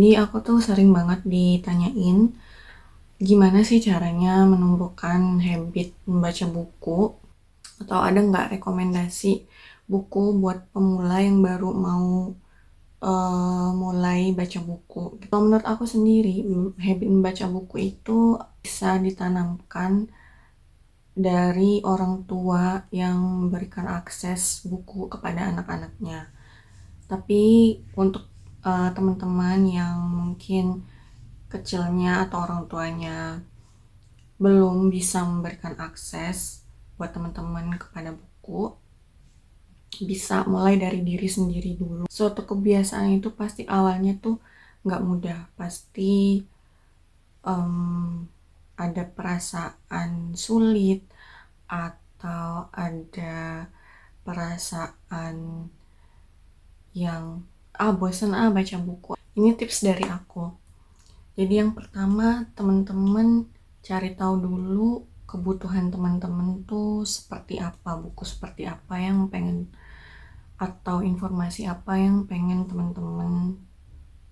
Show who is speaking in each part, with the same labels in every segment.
Speaker 1: Jadi aku tuh sering banget ditanyain, gimana sih caranya menumbuhkan habit membaca buku? Atau ada nggak rekomendasi buku buat pemula yang baru mau mulai baca buku? Kalau menurut aku sendiri, habit membaca buku itu bisa ditanamkan dari orang tua yang memberikan akses buku kepada anak-anaknya. Tapi untuk teman-teman yang mungkin kecilnya atau orang tuanya belum bisa memberikan akses buat teman-teman kepada buku, bisa mulai dari diri sendiri dulu. Suatu kebiasaan itu pasti awalnya tuh nggak mudah, pasti ada perasaan sulit atau ada perasaan yang bosan baca buku. Ini tips dari aku. Jadi yang pertama, teman-teman cari tahu dulu kebutuhan teman-teman tuh seperti apa, buku seperti apa yang pengen, atau informasi apa yang pengen teman-teman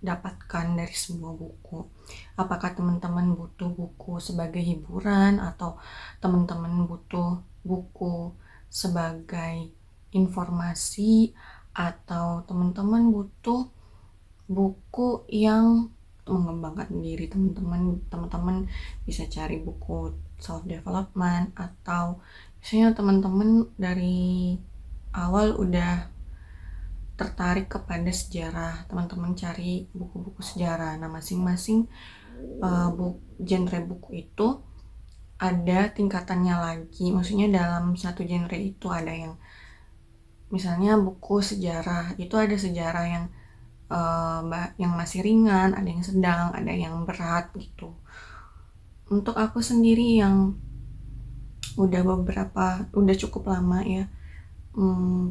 Speaker 1: dapatkan dari sebuah buku. Apakah teman-teman butuh buku sebagai hiburan, atau teman-teman butuh buku sebagai informasi, atau teman-teman butuh buku yang mengembangkan diri teman-teman bisa cari buku self development, atau misalnya teman-teman dari awal udah tertarik kepada sejarah, teman-teman cari buku-buku sejarah. Nah, masing-masing genre buku itu ada tingkatannya lagi, maksudnya dalam satu genre itu ada yang misalnya buku sejarah itu ada sejarah yang masih ringan, ada yang sedang, ada yang berat gitu. Untuk aku sendiri yang udah cukup lama ya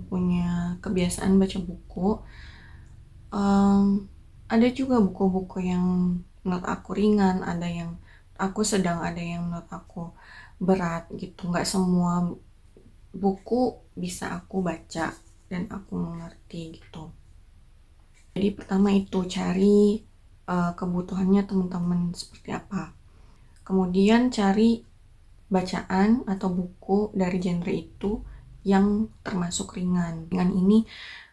Speaker 1: punya kebiasaan baca buku, ada juga buku-buku yang menurut aku ringan, ada yang aku sedang, ada yang menurut aku berat gitu. Nggak semua buku bisa aku baca dan aku mengerti gitu. Jadi pertama itu cari kebutuhannya teman-teman seperti apa. Kemudian cari bacaan atau buku dari genre itu yang termasuk ringan. Ringan ini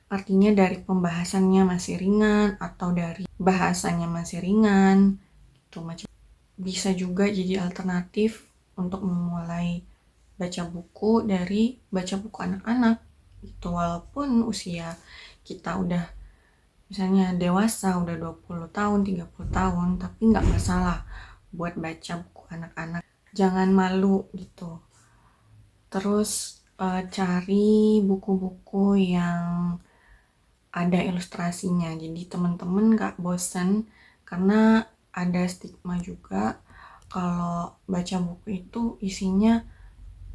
Speaker 1: artinya dari pembahasannya masih ringan atau dari bahasanya masih ringan. Itu macam bisa juga jadi alternatif untuk memulai baca buku dari baca buku anak-anak. Itu walaupun usia kita udah misalnya dewasa, udah 20 tahun, 30 tahun, tapi nggak masalah buat baca buku anak-anak. Jangan malu gitu. Terus cari buku-buku yang ada ilustrasinya, jadi teman-teman nggak bosan, karena ada stigma juga kalau baca buku itu isinya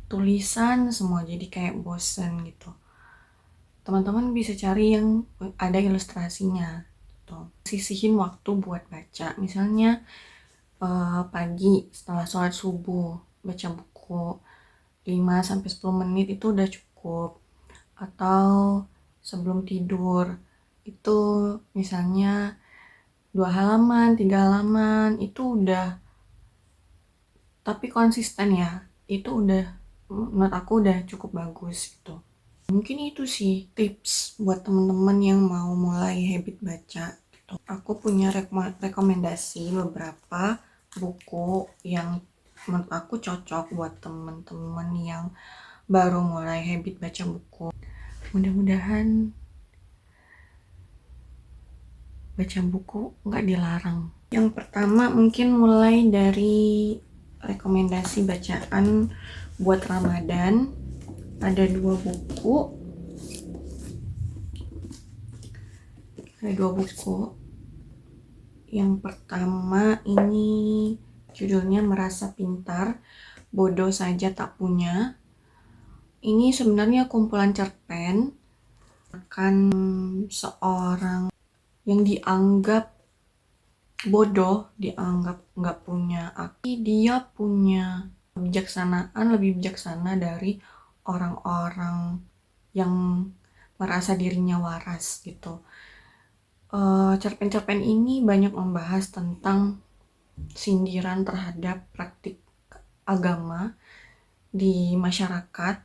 Speaker 1: tulisan semua, jadi kayak bosan gitu. Teman-teman bisa cari yang ada ilustrasinya gitu. Sisihin waktu buat baca, misalnya pagi setelah sholat subuh baca buku 5-10 menit itu udah cukup. Atau sebelum tidur itu misalnya 2 halaman, 3 halaman, itu udah, tapi konsisten ya, itu udah menurut aku udah cukup bagus gitu. Mungkin itu sih tips buat teman-teman yang mau mulai habit baca gitu. Aku punya rekomendasi beberapa buku yang menurut aku cocok buat teman-teman yang baru mulai habit baca buku. Mudah-mudahan baca buku nggak dilarang. Yang pertama mungkin mulai dari rekomendasi bacaan buat Ramadan. Ada dua buku. Yang pertama ini judulnya Merasa Pintar, Bodoh Saja Tak Punya. Ini sebenarnya kumpulan cerpen akan seorang yang dianggap bodoh, dianggap nggak punya akil. Dia punya kebijaksanaan, lebih bijaksana dari orang-orang yang merasa dirinya waras gitu. Cerpen-cerpen ini banyak membahas tentang sindiran terhadap praktik agama di masyarakat,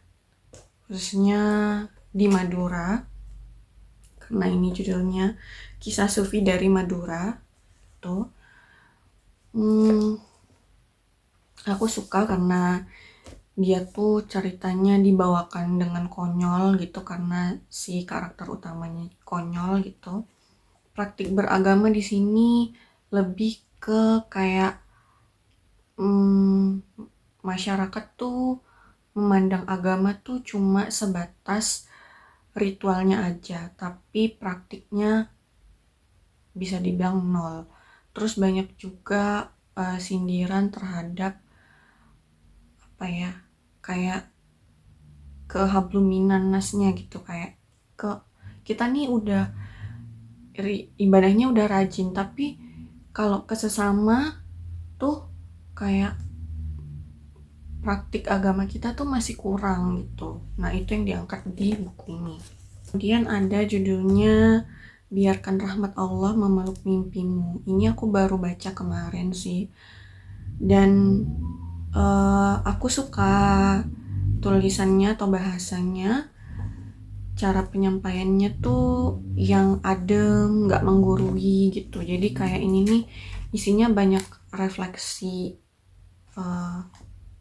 Speaker 1: khususnya di Madura, karena ini judulnya Kisah Sufi dari Madura. Tuh, aku suka karena dia tuh ceritanya dibawakan dengan konyol gitu, karena si karakter utamanya konyol gitu. Praktik beragama di sini lebih ke kayak masyarakat tuh memandang agama tuh cuma sebatas ritualnya aja, tapi praktiknya bisa dibilang nol. Terus banyak juga sindiran terhadap apa ya, kayak ke habluminan nasnya gitu, kayak ke kita nih udah ibadahnya udah rajin, tapi kalau ke sesama tuh kayak praktik agama kita tuh masih kurang gitu. Nah, itu yang diangkat di buku ini. Kemudian ada judulnya Biarkan Rahmat Allah Memeluk Mimpimu. Ini aku baru baca kemarin sih. Dan aku suka tulisannya atau bahasanya, cara penyampaiannya tuh yang adem, nggak menggurui gitu. Jadi kayak ini nih isinya banyak refleksi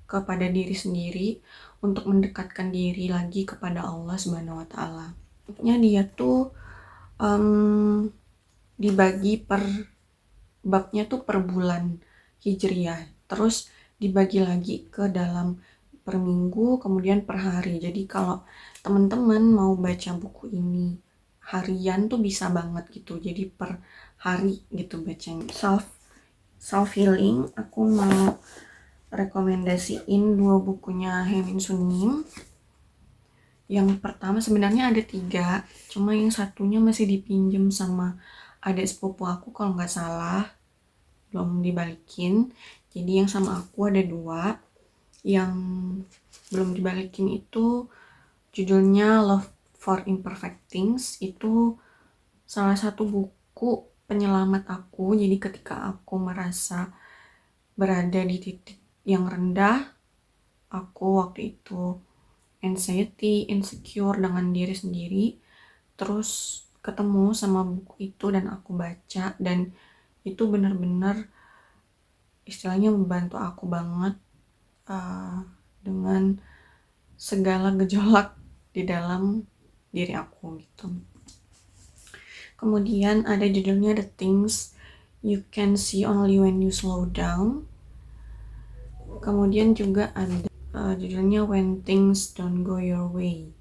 Speaker 1: kepada diri sendiri untuk mendekatkan diri lagi kepada Allah Subhanahu wa Ta'ala. Dia tuh dibagi per babnya tuh per bulan Hijriah, terus dibagi lagi ke dalam per minggu, kemudian per hari. Jadi kalau teman-teman mau baca buku ini harian tuh bisa banget gitu, jadi per hari gitu bacanya. Self healing, aku mau rekomendasiin 2 bukunya Hemin Sunim. Yang pertama sebenarnya ada 3, cuma yang satunya masih dipinjem sama adik sepupu aku kalau nggak salah, belum dibalikin. Jadi yang sama aku ada 2, yang belum dibalikin itu judulnya Love for Imperfect Things. Itu salah satu buku penyelamat aku. Jadi ketika aku merasa berada di titik yang rendah, aku waktu itu anxiety, insecure dengan diri sendiri, terus ketemu sama buku itu dan aku baca, dan itu benar-benar istilahnya membantu aku banget dengan segala gejolak di dalam diri aku gitu. Kemudian ada judulnya The Things You Can See Only When You Slow Down. Kemudian juga ada judulnya When Things Don't Go Your Way.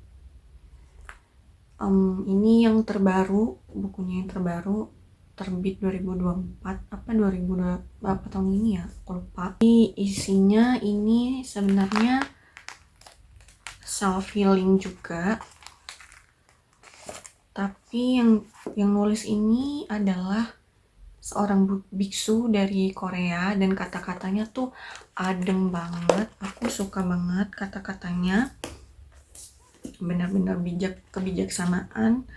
Speaker 1: Ini yang terbaru, bukunya yang terbaru, terbit 2024 apa 2002 apa tahun ini ya, aku lupa. Isinya ini sebenarnya self healing juga, tapi yang nulis ini adalah seorang biksu dari Korea, dan kata-katanya tuh adem banget. Aku suka banget kata-katanya, benar-benar kebijaksanaan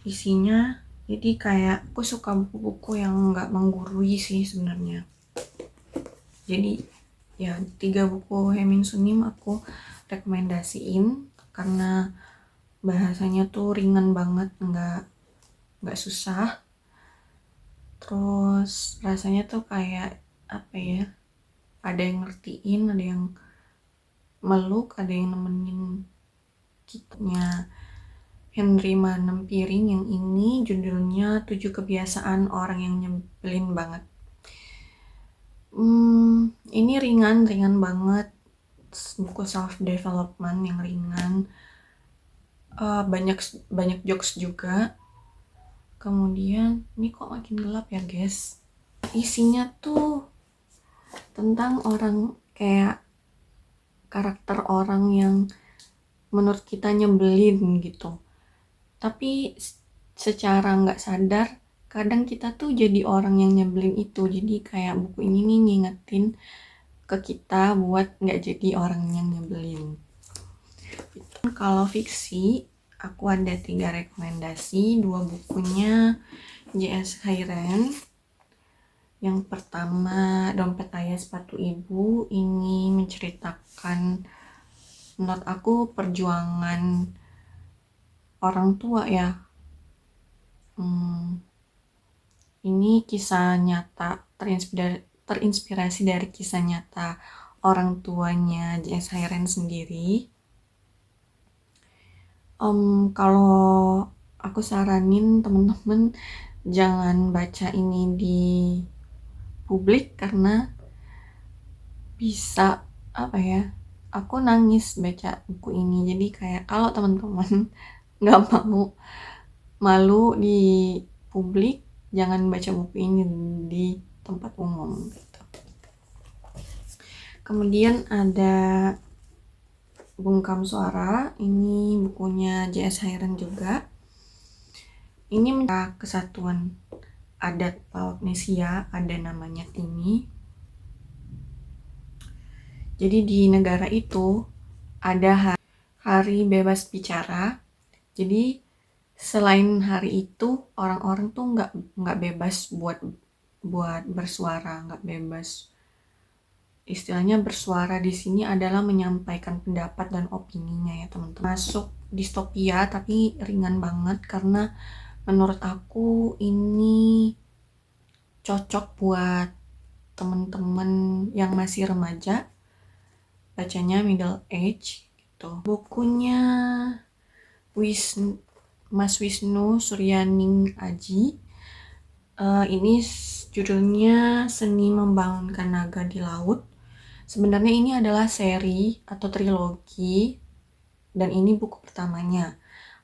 Speaker 1: isinya. Jadi kayak aku suka buku-buku yang nggak menggurui sih sebenarnya. Jadi ya 3 buku Hemin Sunim aku rekomendasiin karena bahasanya tuh ringan banget, nggak susah. Terus rasanya tuh kayak apa ya, ada yang ngertiin, ada yang meluk, ada yang nemenin kitanya. Henry Manampiring yang ini judulnya 7 Kebiasaan Orang yang Nyebelin Banget. Ini ringan banget, buku self development yang ringan, banyak jokes juga. Kemudian ini kok makin gelap ya guys. Isinya tuh tentang orang, kayak karakter orang yang menurut kita nyebelin gitu, tapi secara nggak sadar kadang kita tuh jadi orang yang nyebelin itu. Jadi kayak buku ini nih ngingetin ke kita buat nggak jadi orang yang nyebelin. Kalau fiksi aku ada 3 rekomendasi, 2 bukunya JS Hairen. Yang pertama, Dompet Ayah Sepatu Ibu. Ini menceritakan, menurut aku, perjuangan orang tua ya. Ini kisah nyata, terinspirasi dari kisah nyata orang tuanya JS Hairen sendiri. Kalau aku saranin temen-temen jangan baca ini di publik karena bisa aku nangis baca buku ini. Jadi kayak kalau teman-teman nggak mau malu di publik, jangan baca buku ini di tempat umum gitu. Kemudian ada Bungkam Suara, ini bukunya JS Hairen juga. Ini menceritakan kesatuan adat Lautnesia, ada namanya Timi. Jadi di negara itu ada hari bebas bicara. Jadi selain hari itu orang-orang tuh nggak bebas buat bersuara, nggak bebas. Istilahnya bersuara di sini adalah menyampaikan pendapat dan opininya ya teman-teman. Masuk distopia tapi ringan banget karena menurut aku ini cocok buat teman-teman yang masih remaja, bacanya middle age gitu. Bukunya Mas Wisnu Suryaning Aji. Ini judulnya Seni Membangunkan Naga di Laut. Sebenarnya ini adalah seri atau trilogi dan ini buku pertamanya.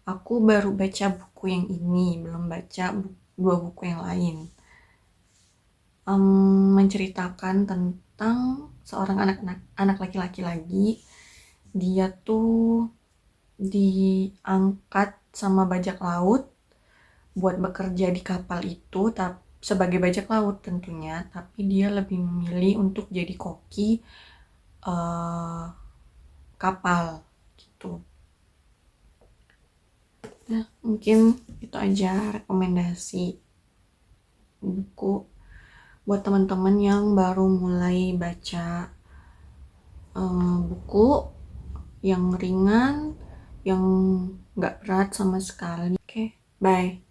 Speaker 1: Aku baru baca buku yang ini, belum baca dua buku yang lain. Menceritakan tentang seorang anak laki-laki lagi. Dia tuh diangkat sama bajak laut buat bekerja di kapal itu, sebagai bajak laut tentunya, tapi dia lebih memilih untuk jadi koki kapal gitu. Nah, mungkin itu aja rekomendasi buku buat teman-teman yang baru mulai baca buku yang ringan, yang nggak berat sama sekali. Oke, bye.